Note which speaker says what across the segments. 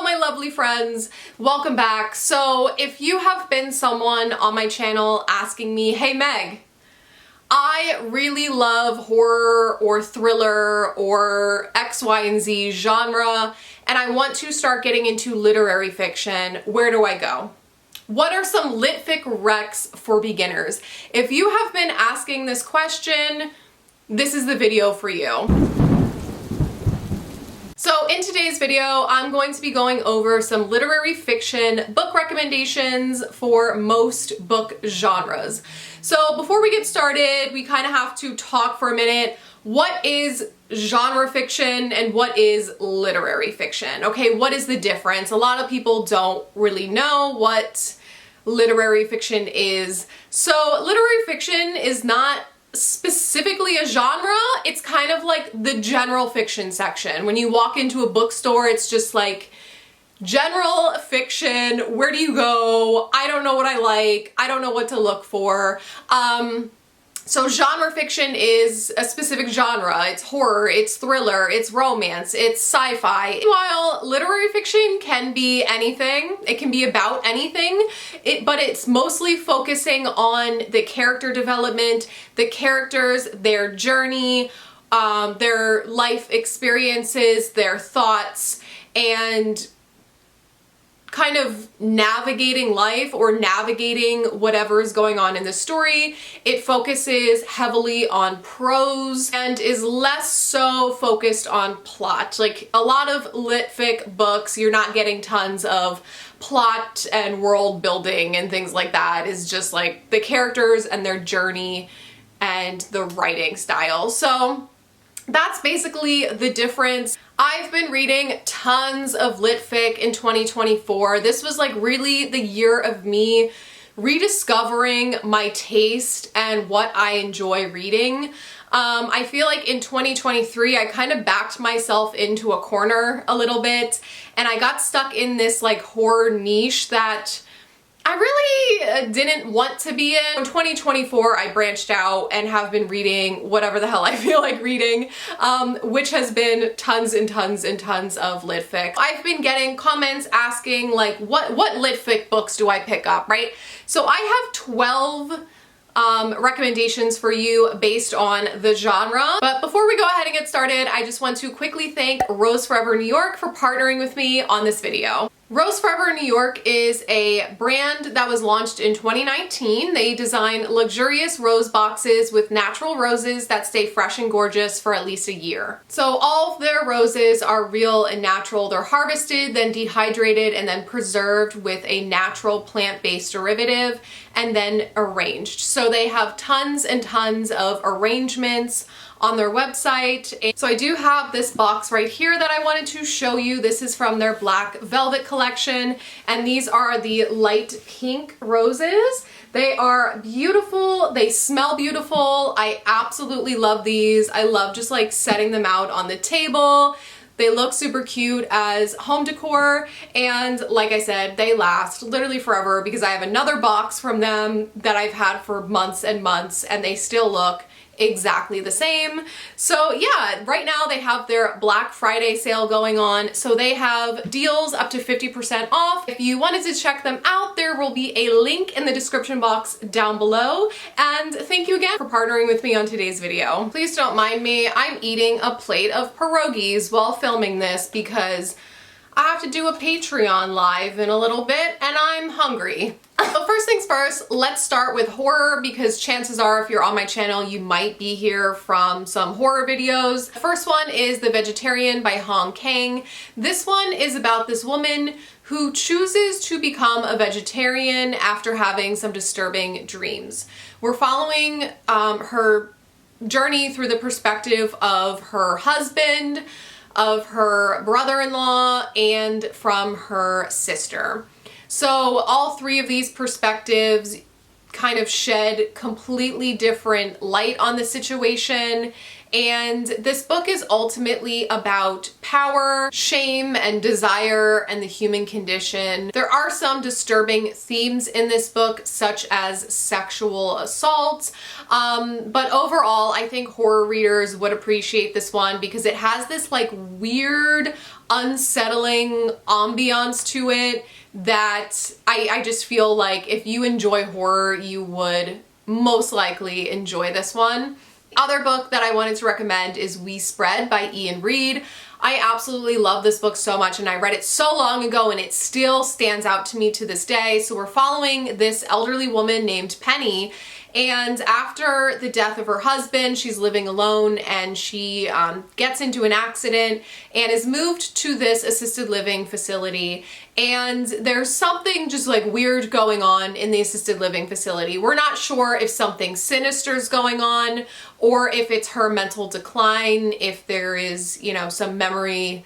Speaker 1: Hello my lovely friends, welcome back. So if you have been someone on my channel asking me, hey Meg, I really love horror or thriller or X, Y, and Z genre, and I want to start getting into literary fiction, where do I go? What are some lit fic recs for beginners? If you have been asking this question, this is the video for you. So in today's video, I'm going to be going over some literary fiction book recommendations for most book genres. So before we get started, we kind of have to talk for a minute. What is genre fiction and what is literary fiction? Okay, what is the difference? A lot of people don't really know what literary fiction is. So literary fiction is not specifically a genre, it's kind of like the general fiction section. When you walk into a bookstore, it's just like general fiction. Where do you go? I don't know what I like. I don't know what to look for. So genre fiction is a specific genre. It's horror, it's thriller, it's romance, it's sci-fi. While literary fiction can be anything, it can be about anything, but it's mostly focusing on the character development, the characters, their journey, their life experiences, their thoughts, and kind of navigating life or navigating whatever is going on in the story. It focuses heavily on prose and is less so focused on plot. Like a lot of lit fic books, you're not getting tons of plot and world building and things like that. It's just like the characters and their journey and the writing style. So that's basically the difference. I've been reading tons of lit fic in 2024. This was like really the year of me rediscovering my taste and what I enjoy reading. I feel like in 2023 I kind of backed myself into a corner a little bit and I got stuck in this like horror niche that I really didn't want to be in. In 2024, I branched out and have been reading whatever the hell I feel like reading, which has been tons and tons and tons of lit fic. I've been getting comments asking like, what lit fic books do I pick up, right? So I have 12 recommendations for you based on the genre. But before we go ahead and get started, I just want to quickly thank Rose Forever New York for partnering with me on this video. Rose Forever New York is a brand that was launched in 2019. They design luxurious rose boxes with natural roses that stay fresh and gorgeous for at least a year. So all of their roses are real and natural. They're harvested, then dehydrated, and then preserved with a natural plant-based derivative, and then arranged. So they have tons and tons of arrangements on their website. And so I do have this box right here that I wanted to show you. This is from their Black Velvet collection, and these are the light pink roses. They are beautiful, they smell beautiful. I absolutely love these. I love just like setting them out on the table. They look super cute as home decor, and like I said, they last literally forever because I have another box from them that I've had for months and months and they still look exactly the same. So yeah, right now they have their Black Friday sale going on. So they have deals up to 50% off. If you wanted to check them out, there will be a link in the description box down below. And thank you again for partnering with me on today's video. Please don't mind me, I'm eating a plate of pierogies while filming this because I have to do a Patreon live in a little bit and I'm hungry. So first things first, let's start with horror because chances are if you're on my channel, you might be here from some horror videos. The first one is The Vegetarian by Hong Kang. This one is about this woman who chooses to become a vegetarian after having some disturbing dreams. We're following her journey through the perspective of her husband, of her brother-in-law, and from her sister. So all three of these perspectives kind of shed completely different light on the situation, And this book is ultimately about power, shame, and desire and the human condition. There are some disturbing themes in this book, such as sexual assault, but overall I think horror readers would appreciate this one because it has this like weird, unsettling ambiance to it that I just feel like if you enjoy horror, you would most likely enjoy this one. Other book that I wanted to recommend is We Spread by Ian Reid. I absolutely love this book so much, and I read it so long ago and it still stands out to me to this day. So we're following this elderly woman named Penny, and after the death of her husband, she's living alone, and she gets into an accident and is moved to this assisted living facility. And there's something just like weird going on in the assisted living facility. We're not sure if something sinister is going on or if it's her mental decline, if there is, you know, some memory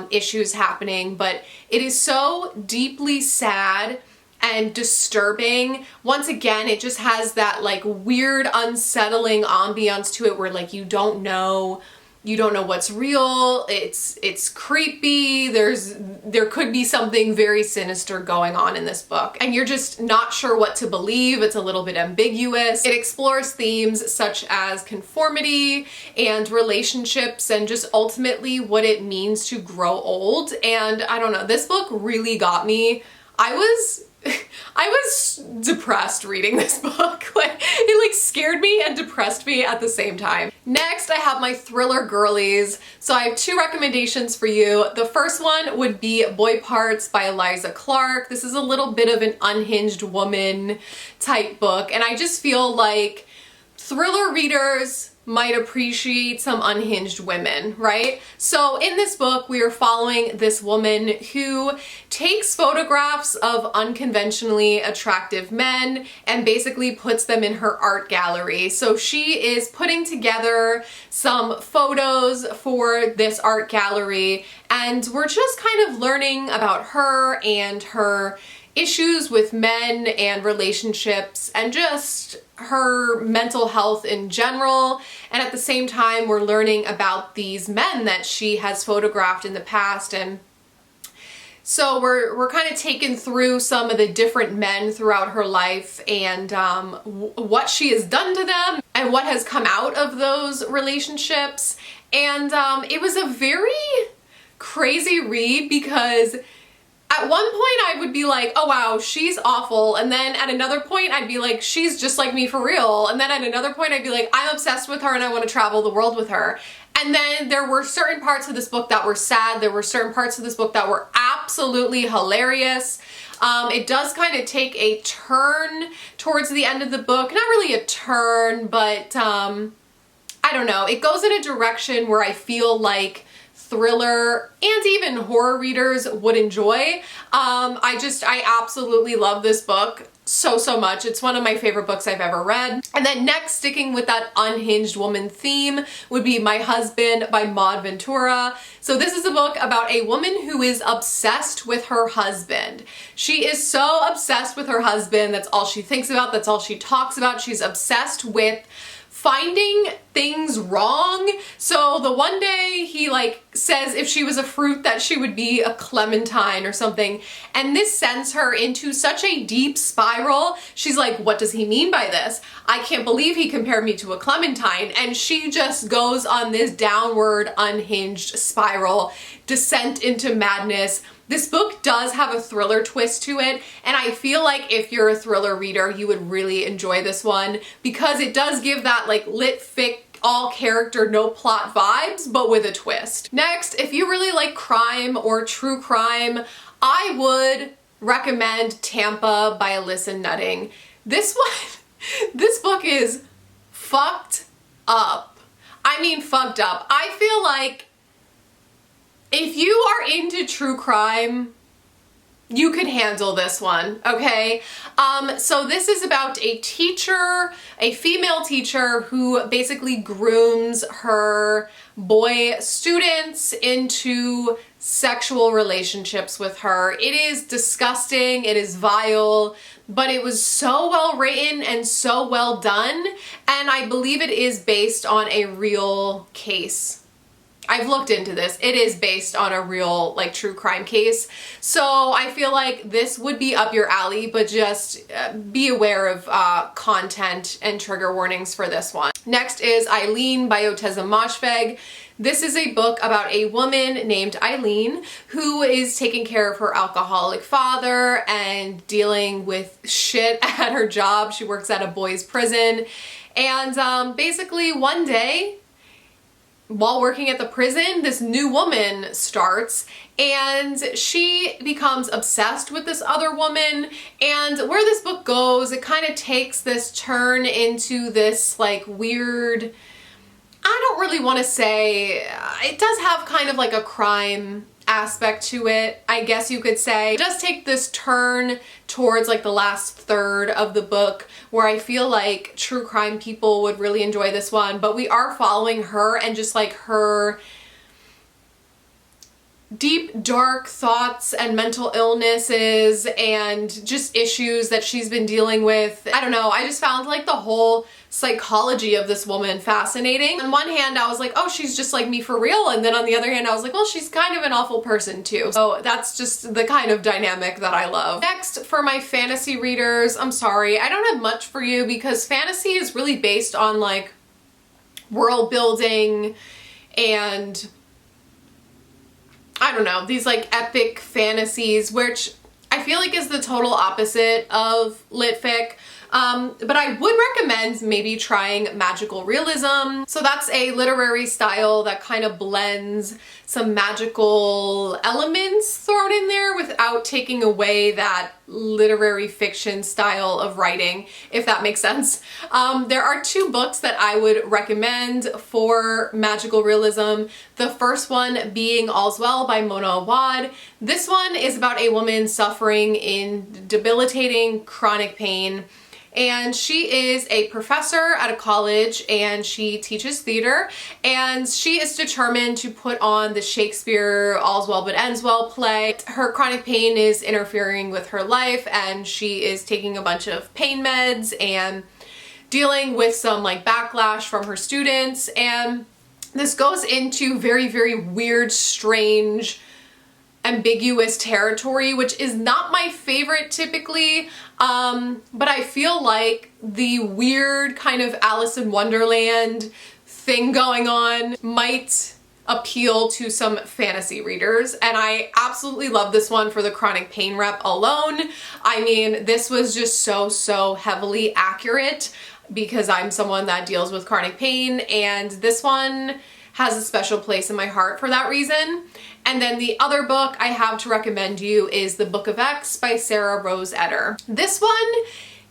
Speaker 1: issues happening, but it is so deeply sad and disturbing. Once again, it just has that like weird, unsettling ambiance to it where like you don't know what's real. It's creepy. There could be something very sinister going on in this book, and you're just not sure what to believe. It's a little bit ambiguous. It explores themes such as conformity and relationships and just ultimately what it means to grow old. And I don't know, this book really got me. I was depressed reading this book. Like, it like scared me and depressed me at the same time. Next, I have my thriller girlies. So I have two recommendations for you. The first one would be Boy Parts by Eliza Clark. This is a little bit of an unhinged woman type book, and I just feel like thriller readers might appreciate some unhinged women, right? So in this book, we are following this woman who takes photographs of unconventionally attractive men and basically puts them in her art gallery. So she is putting together some photos for this art gallery, and we're just kind of learning about her and her issues with men and relationships and just her mental health in general. And at the same time, we're learning about these men that she has photographed in the past. And so we're kind of taken through some of the different men throughout her life and what she has done to them and what has come out of those relationships. And it was a very crazy read because at one point I would be like, oh wow, she's awful. And then at another point I'd be like, she's just like me for real. And then at another point I'd be like, I'm obsessed with her and I want to travel the world with her. And then there were certain parts of this book that were sad. There were certain parts of this book that were absolutely hilarious. It does kind of take a turn towards the end of the book. Not really a turn, but I don't know. It goes in a direction where I feel like thriller and even horror readers would enjoy. I absolutely love this book so much. It's one of my favorite books I've ever read. And then next, sticking with that unhinged woman theme, would be My Husband by Maud Ventura. So this is a book about a woman who is obsessed with her husband. She is so obsessed with her husband. That's all she thinks about. That's all she talks about. She's obsessed with finding things wrong. So the one day he like says if she was a fruit that she would be a clementine or something, and this sends her into such a deep spiral. She's like, what does he mean by this? I can't believe he compared me to a clementine. And she just goes on this downward unhinged spiral, descent into madness. This book does have a thriller twist to it, and I feel like if you're a thriller reader, you would really enjoy this one because it does give that like lit fic, all character, no plot vibes, but with a twist. Next, if you really like crime or true crime, I would recommend Tampa by Alyssa Nutting. This book is fucked up. I mean fucked up. I feel like if you are into true crime, you could handle this one, okay? So this is about a teacher, a female teacher who basically grooms her boy students into sexual relationships with her. It is disgusting, it is vile, but it was so well written and so well done, and I believe it is based on a real case. I've looked into this. It is based on a real, like, true crime case. So I feel like this would be up your alley, but just be aware of content and trigger warnings for this one. Next is Eileen by Oteza Moshfegh. This is a book about a woman named Eileen who is taking care of her alcoholic father and dealing with shit at her job. She works at a boys' prison. And basically one day, while working at the prison, this new woman starts and she becomes obsessed with this other woman. And where this book goes, it kind of takes this turn into this like weird, I don't really want to say, it does have kind of like a crime aspect to it, I guess you could say. It does take this turn towards like the last third of the book where I feel like true crime people would really enjoy this one, but we are following her and just like her deep, dark thoughts and mental illnesses and just issues that she's been dealing with. I don't know, I just found like the whole psychology of this woman fascinating. On one hand, I was like, oh, she's just like me for real. And then on the other hand, I was like, well, she's kind of an awful person too. So that's just the kind of dynamic that I love. Next, for my fantasy readers, I'm sorry, I don't have much for you because fantasy is really based on like world building and I don't know, these like epic fantasies, which I feel like is the total opposite of lit fic. But I would recommend maybe trying magical realism. So that's a literary style that kind of blends some magical elements thrown in there without taking away that literary fiction style of writing, if that makes sense. There are two books that I would recommend for magical realism. The first one being All's Well by Mona Awad. This one is about a woman suffering in debilitating chronic pain. And she is a professor at a college and she teaches theater, and she is determined to put on the Shakespeare All's Well But Ends Well play. Her chronic pain is interfering with her life and she is taking a bunch of pain meds and dealing with some like backlash from her students, and this goes into very, very weird, strange, ambiguous territory, which is not my favorite typically, but I feel like the weird kind of Alice in Wonderland thing going on might appeal to some fantasy readers, and I absolutely love this one for the chronic pain rep alone. I mean, this was just so heavily accurate because I'm someone that deals with chronic pain, and this one has a special place in my heart for that reason. And then the other book I have to recommend you is The Book of X by Sarah Rose Etter. This one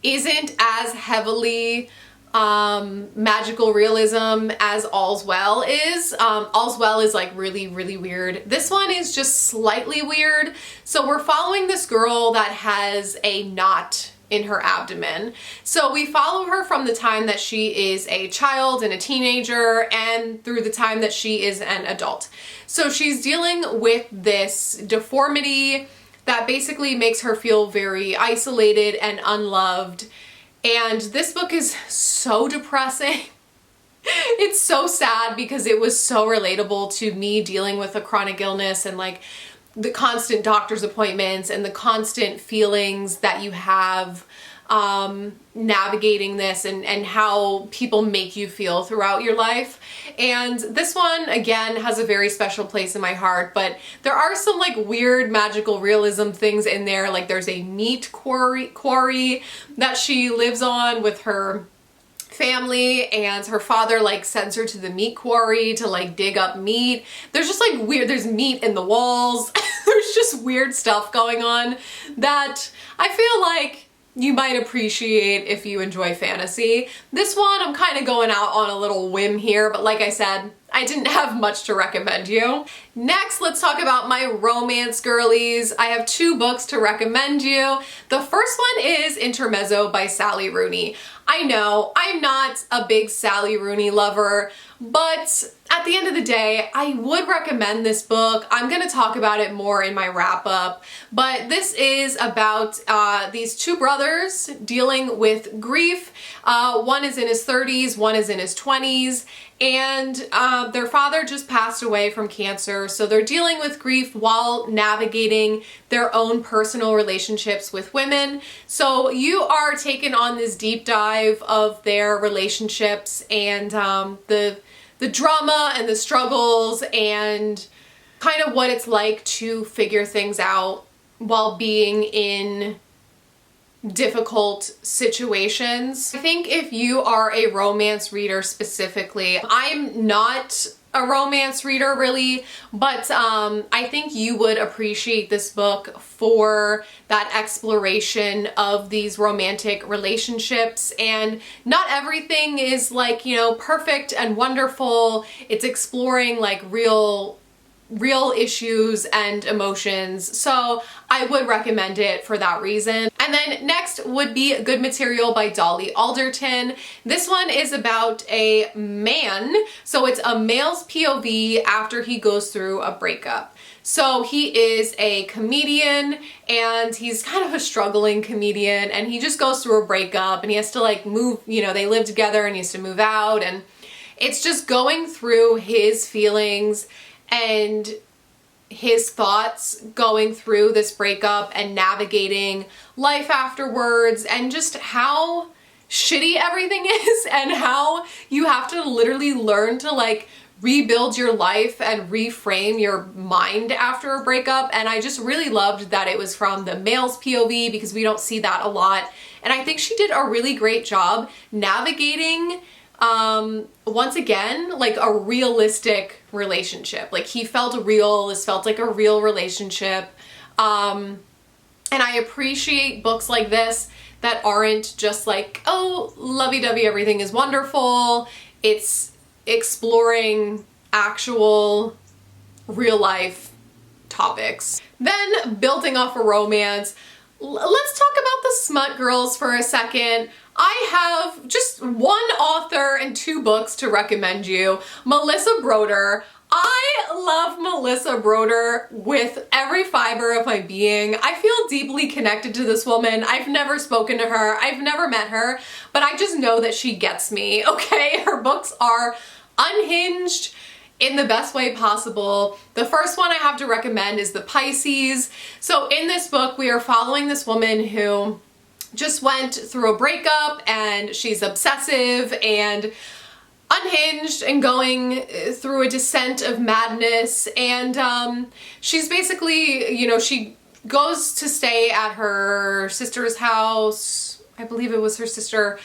Speaker 1: isn't as heavily magical realism as All's Well is. All's Well is like really weird. This one is just slightly weird. So we're following this girl that has a knot in her abdomen. So we follow her from the time that she is a child and a teenager and through the time that she is an adult. So she's dealing with this deformity that basically makes her feel very isolated and unloved. And this book is so depressing. It's so sad because it was so relatable to me dealing with a chronic illness and like the constant doctor's appointments and the constant feelings that you have navigating this and how people make you feel throughout your life. And this one, again, has a very special place in my heart, but there are some like weird magical realism things in there. Like there's a meat quarry that she lives on with her family, and her father like sends her to the meat quarry to like dig up meat. There's just like weird, there's meat in the walls. There's just weird stuff going on that I feel like you might appreciate if you enjoy fantasy. This one, I'm kind of going out on a little whim here, but like I said, I didn't have much to recommend you. Next, let's talk about my romance girlies. I have two books to recommend you. The first one is Intermezzo by Sally Rooney. I know, I'm not a big Sally Rooney lover, but at the end of the day, I would recommend this book. I'm going to talk about it more in my wrap up, but this is about these two brothers dealing with grief. One is in his 30s, one is in his 20s, and their father just passed away from cancer, so they're dealing with grief while navigating their own personal relationships with women. So you are taken on this deep dive of their relationships and the drama and the struggles and kind of what it's like to figure things out while being in difficult situations. I think if you are a romance reader specifically, I'm not a romance reader really, but I think you would appreciate this book for that exploration of these romantic relationships. And not everything is like, you know, perfect and wonderful. It's exploring like real issues and emotions. So I would recommend it for that reason. And then next would be Good Material by Dolly Alderton. This one is about a man. So it's a male's POV after he goes through a breakup. So he is a comedian and he's kind of a struggling comedian, and he just goes through a breakup and he has to like move, you know, they live together and he has to move out, and it's just going through his feelings and his thoughts going through this breakup and navigating life afterwards, and just how shitty everything is and how you have to literally learn to like rebuild your life and reframe your mind after a breakup. And I just really loved that it was from the male's POV because we don't see that a lot. And I think she did a really great job navigating once again, like a realistic relationship. Like he felt real, this felt like a real relationship. And I appreciate books like this that aren't just like, oh, lovey-dovey, everything is wonderful. It's exploring actual real life topics. Then building off a romance, let's talk about the Smut girls for a second. I have just one author and two books to recommend you. Melissa Broder. I love Melissa Broder with every fiber of my being. I feel deeply connected to this woman. I've never spoken to her. I've never met her, but I just know that she gets me, okay? Her books are unhinged in the best way possible. The first one I have to recommend is The Pisces. So in this book, we are following this woman who just went through a breakup, and she's obsessive and unhinged and going through a descent of madness. And she's basically, you know, she goes to stay at her sister's house, I believe it was her sister,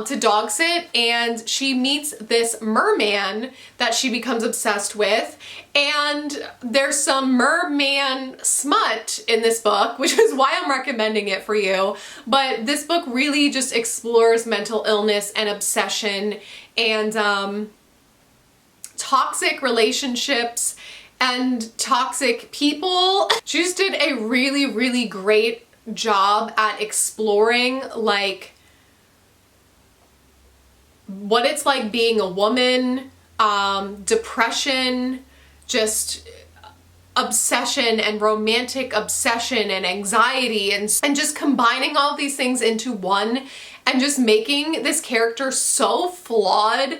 Speaker 1: to dog sit, and she meets this merman that she becomes obsessed with. And there's some merman smut in this book, which is why I'm recommending it for you. But this book really just explores mental illness and obsession and toxic relationships and toxic people. She just did a really, really great job at exploring like what it's like being a woman, depression, just obsession and romantic obsession and anxiety, and just combining all of these things into one and just making this character so flawed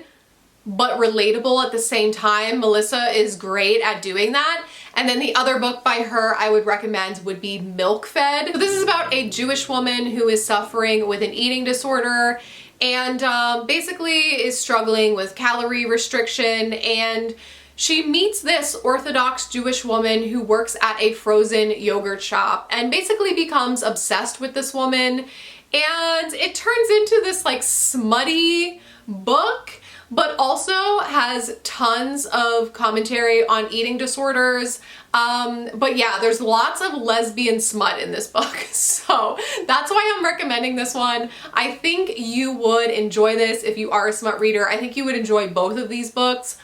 Speaker 1: but relatable at the same time. Melissa is great at doing that. And then the other book by her I would recommend would be Milk Fed. So this is about a Jewish woman who is suffering with an eating disorder and basically is struggling with calorie restriction, and she meets this Orthodox Jewish woman who works at a frozen yogurt shop and basically becomes obsessed with this woman, and it turns into this like smutty book, but also has tons of commentary on eating disorders. But yeah, there's lots of lesbian smut in this book, so that's why I'm recommending this one. I think you would enjoy this if you are a smut reader. I think you would enjoy both of these books.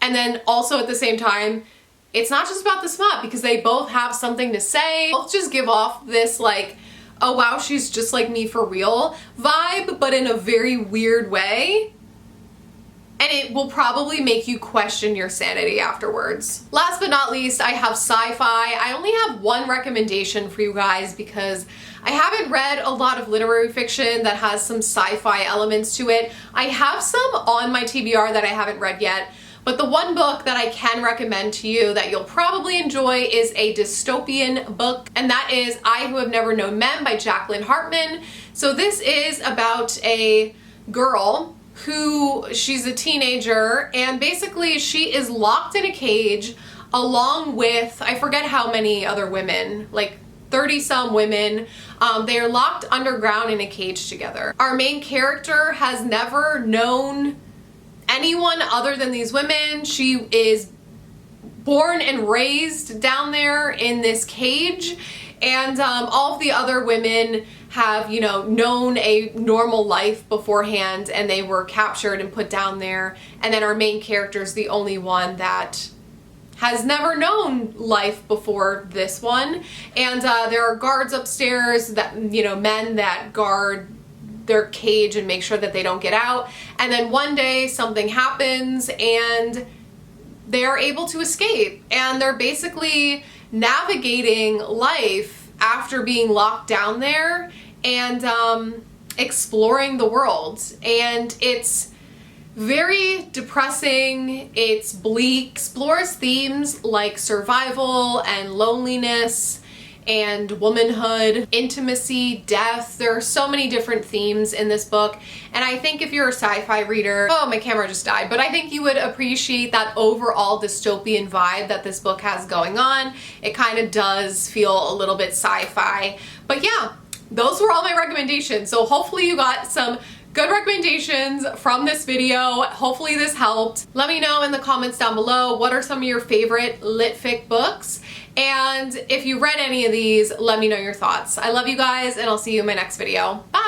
Speaker 1: And then also at the same time, it's not just about the smut because they both have something to say. Both just give off this like, oh wow, she's just like me for real vibe, but in a very weird way. and it will probably make you question your sanity afterwards. Last but not least, I have sci-fi. I only have one recommendation for you guys because I haven't read a lot of literary fiction that has some sci-fi elements to it. I have some on my TBR that I haven't read yet, but the one book that I can recommend to you that you'll probably enjoy is a dystopian book, and that is I Who Have Never Known Men by Jacqueline Hartman. So this is about a girl who, she's a teenager, and basically she is locked in a cage along with, I forget how many other women, like 30 some women. They are locked underground in a cage together. Our main character has never known anyone other than these women. She is born and raised down there in this cage, and all of the other women have, you know, known a normal life beforehand, and they were captured and put down there, and then our main character is the only one that has never known life before this one. And there are guards upstairs, that, you know, men that guard their cage and make sure that they don't get out. And then one day something happens and they are able to escape, and they're basically navigating life after being locked down there and exploring the world. And it's very depressing, it's bleak, explores themes like survival and loneliness and womanhood, intimacy, death. There are so many different themes in this book, and I think if you're a sci-fi reader, oh, my camera just died, but I think you would appreciate that overall dystopian vibe that this book has going on. It kind of does feel a little bit sci-fi, but yeah, those were all my recommendations. So hopefully you got some good recommendations from this video. Hopefully this helped. Let me know in the comments down below, what are some of your favorite lit fic books? And if you read any of these, let me know your thoughts. I love you guys, and I'll see you in my next video. Bye!